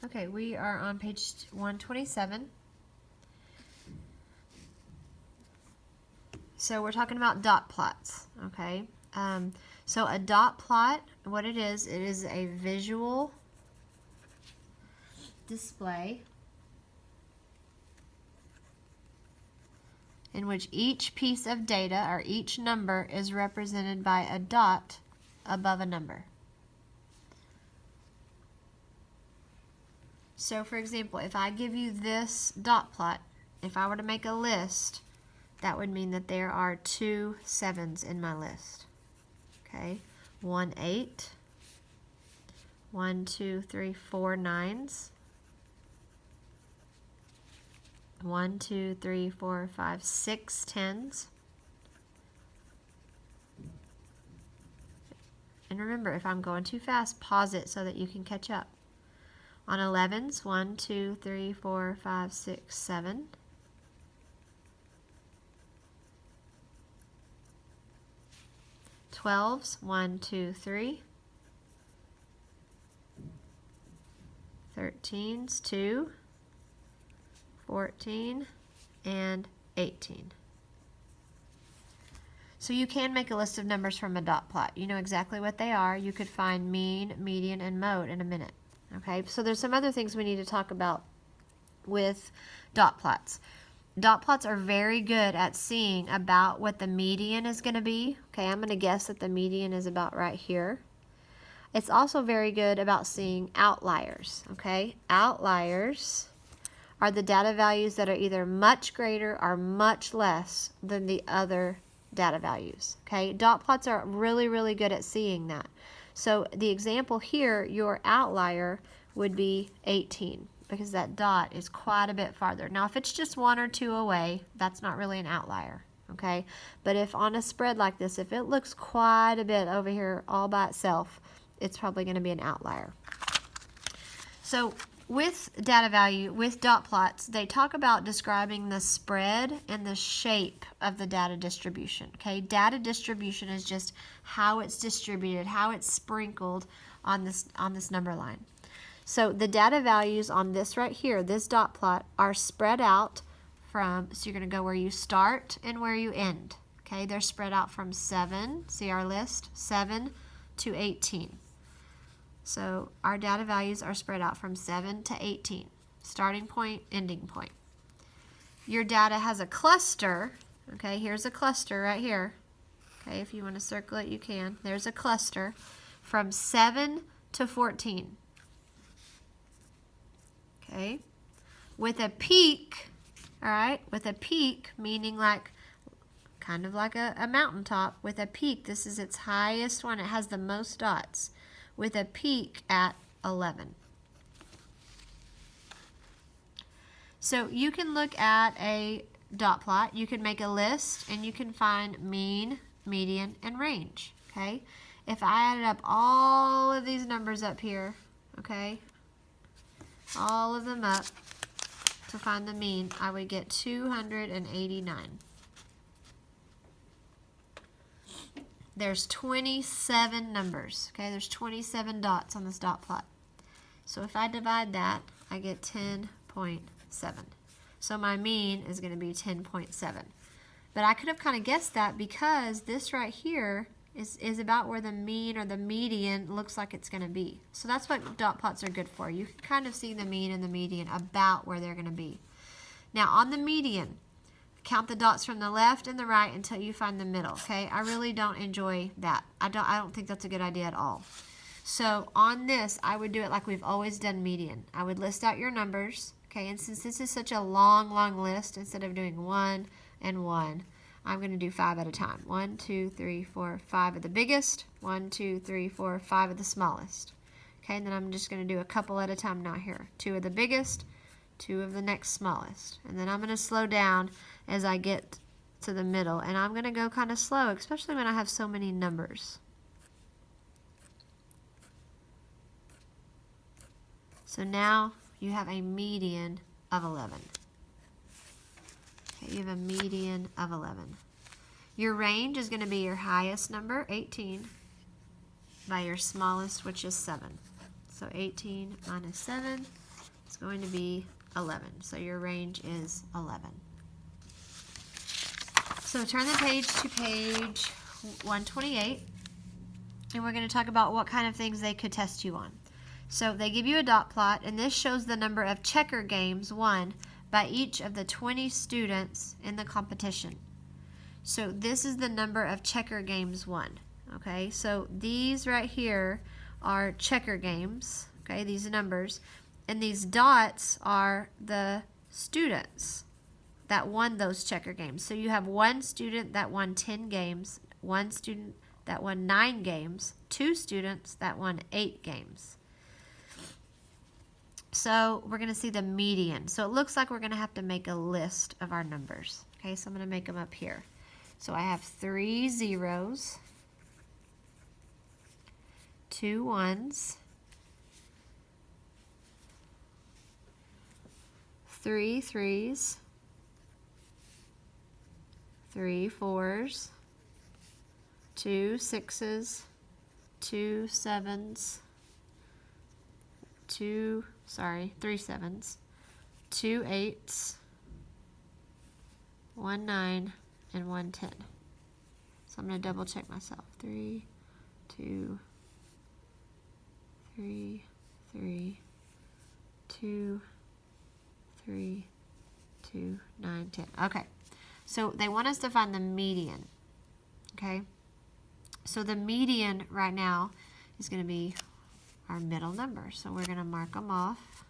Okay, we are on page 127. So we're talking about dot plots, okay? So a dot plot, what it is a visual display in which each piece of data or each number is represented by a dot above a number. So for example, if I give you this dot plot, if I were to make a list, that would mean that there are 2 7s in my list. Okay, 1 8, 1 2 3 4 9s, 1 2 3 4 5 6 10s. And remember, if I'm going too fast, pause it so that you can catch up. On 11s, 1 2 3 4 5 6 7. 12s, 1 2 3. 13s, 2. 14 and 18. So you can make a list of numbers from a dot plot. You know exactly what they are. You could find mean, median, and mode in a minute. Okay, so there's some other things we need to talk about with dot plots. Dot plots are very good at seeing about what the median is going to be. Okay, I'm going to guess that the median is about right here. It's also very good about seeing outliers. Okay, outliers are the data values that are either much greater or much less than the other data values. Okay, dot plots are really, really good at seeing that. So the example here, your outlier would be 18 because that dot is quite a bit farther. Now if it's just 1 or 2 away, that's not really an outlier. Okay, but if on a spread like this, if it looks quite a bit over here all by itself, it's probably going to be an outlier. So with data value, with dot plots, they talk about describing the spread and the shape of the data distribution. Okay, data distribution is just how it's distributed, how it's sprinkled on this number line. So the data values on this right here, this dot plot, are spread out from, so you're going to go where you start and where you end. Okay, they're spread out from 7, see our list, 7 to 18. So our data values are spread out from 7 to 18, starting point, ending point. Your data has a cluster. Okay, here's a cluster right here. Okay, if you want to circle it, you can. There's a cluster from 7 to 14. Okay, with a peak, all right, with a peak meaning like kind of like a mountaintop. With a peak, this is its highest one. It has the most dots. With a peak at 11. So you can look at a dot plot, you can make a list, and you can find mean, median, and range. Okay, if I added up all of these numbers up here, okay, all of them up to find the mean, I would get 289. There's 27 numbers, okay? There's 27 dots on this dot plot. So if I divide that, I get 10.7. So my mean is going to be 10.7. But I could have kind of guessed that because this right here is about where the mean or the median looks like it's going to be. So that's what dot plots are good for. You can kind of see the mean and the median about where they're going to be. Now on the median, count the dots from the left and the right until you find the middle, okay? I really don't enjoy that. I don't think that's a good idea at all. So on this, I would do it like we've always done median. I would list out your numbers, okay? And since this is such a long, long list, instead of doing 1 and 1, I'm going to do 5 at a time. 1, 2, 3, 4, 5 of the biggest. 1, 2, 3, 4, 5 of the smallest. Okay, and then I'm just going to do a couple at a time now here. 2 of the biggest, 2 of the next smallest. And then I'm going to slow down as I get to the middle. And I'm going to go kind of slow, especially when I have so many numbers. So now you have a median of 11. Okay, you have a median of 11. Your range is going to be your highest number, 18, by your smallest, which is 7. So 18 minus 7 It's going to be 11. So your range is 11. So turn the page to page 128, and we're going to talk about what kind of things they could test you on. So they give you a dot plot, and this shows the number of checker games won by each of the 20 students in the competition. So this is the number of checker games won. Okay, so these right here are checker games. Okay, these numbers, and these dots are the students that won those checker games. So you have one student that won 10 games, one student that won 9 games, 2 students that won 8 games. So we're going to see the median. So it looks like we're going to have to make a list of our numbers. Okay, so I'm going to make them up here. So I have 3 zeros, 2 ones, 3 threes, 3 fours, 2 sixes, 2 sevens, 3 sevens, 2 eights, 1 9, and 1 10. So I'm going to double check myself. 3, 2, 3, 3, 2, 3, 2, 9, 10. Okay. So they want us to find the median, okay? So the median right now is going to be our middle number. So we're going to mark them off.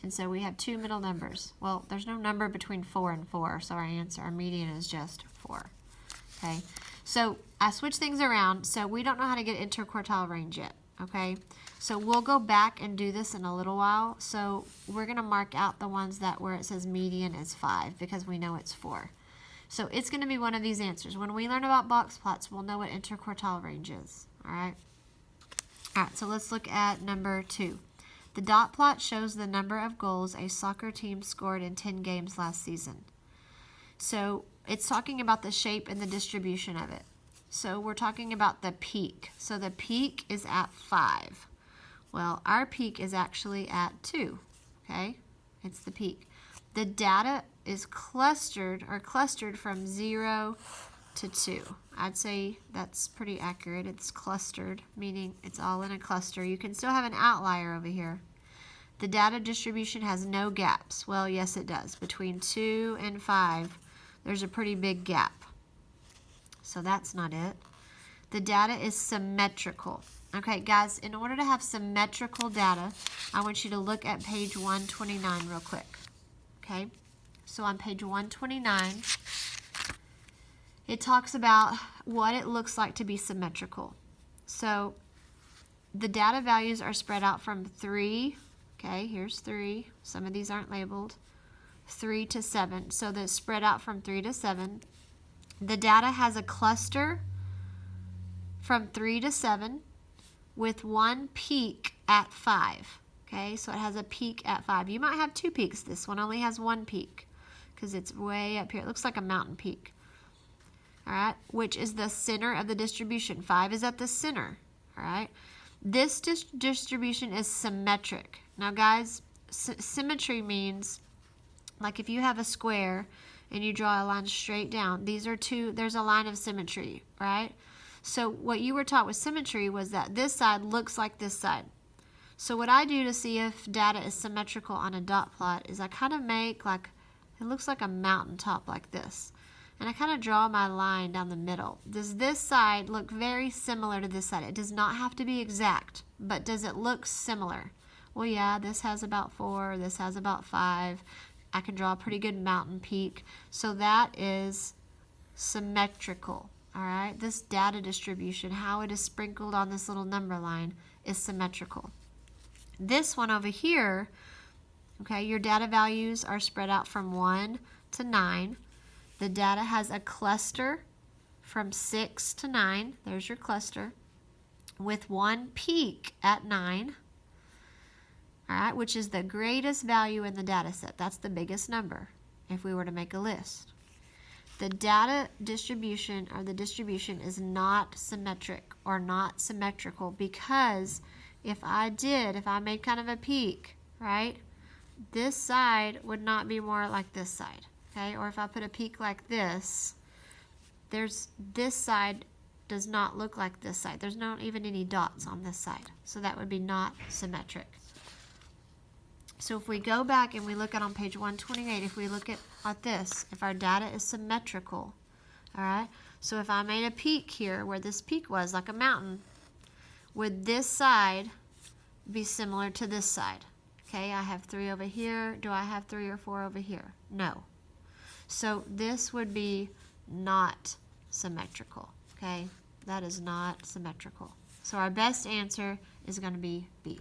And so we have 2 middle numbers. Well, there's no number between 4 and 4, so our median is just 4. Okay, so I switched things around, so we don't know how to get interquartile range yet, okay? So we'll go back and do this in a little while. So we're going to mark out the ones that where it says median is 5 because we know it's 4. So it's going to be one of these answers. When we learn about box plots, we'll know what interquartile range is, all right? All right, so let's look at number 2. The dot plot shows the number of goals a soccer team scored in 10 games last season. So it's talking about the shape and the distribution of it. So we're talking about the peak. So the peak is at 5. Well, our peak is actually at 2, okay? It's the peak. The data is clustered from 0 to 2. I'd say that's pretty accurate. It's clustered, meaning it's all in a cluster. You can still have an outlier over here. The data distribution has no gaps. Well, yes, it does. Between 2 and 5, there's a pretty big gap. So that's not it. The data is symmetrical. Okay, guys, in order to have symmetrical data, I want you to look at page 129 real quick. Okay, so on page 129, it talks about what it looks like to be symmetrical. So the data values are spread out from 3, okay, here's 3. Some of these aren't labeled. 3 to 7. So they're spread out from 3 to 7. The data has a cluster from 3 to 7 with one peak at 5. Okay, so it has a peak at 5. You might have 2 peaks. This one only has 1 peak because it's way up here. It looks like a mountain peak. All right, which is the center of the distribution. 5 is at the center. All right, this distribution is symmetric. Now, guys, symmetry means like if you have a square and you draw a line straight down, there's a line of symmetry, right? So what you were taught with symmetry was that this side looks like this side. So what I do to see if data is symmetrical on a dot plot is I kind of make like, it looks like a mountaintop like this. And I kind of draw my line down the middle. Does this side look very similar to this side? It does not have to be exact, but does it look similar? Well, yeah, this has about 4, this has about 5. I can draw a pretty good mountain peak. So that is symmetrical, all right? This data distribution, how it is sprinkled on this little number line, is symmetrical. This one over here, okay, your data values are spread out from 1 to 9. The data has a cluster from 6 to 9. There's your cluster with one peak at 9. All right, which is the greatest value in the data set. That's the biggest number. if we were to make a list. The data distribution or the distribution is not symmetric or not symmetrical because if I made kind of a peak, right, this side would not be more like this side, okay? Or if I put a peak like this, this side does not look like this side. There's not even any dots on this side. So that would be not symmetric. So if we go back and we look at on page 128, if we look at this, if our data is symmetrical, all right? So if I made a peak here where this peak was like a mountain, would this side be similar to this side? Okay, I have 3 over here. Do I have 3 or 4 over here? No. So this would be not symmetrical, okay? That is not symmetrical. So our best answer is going to be B.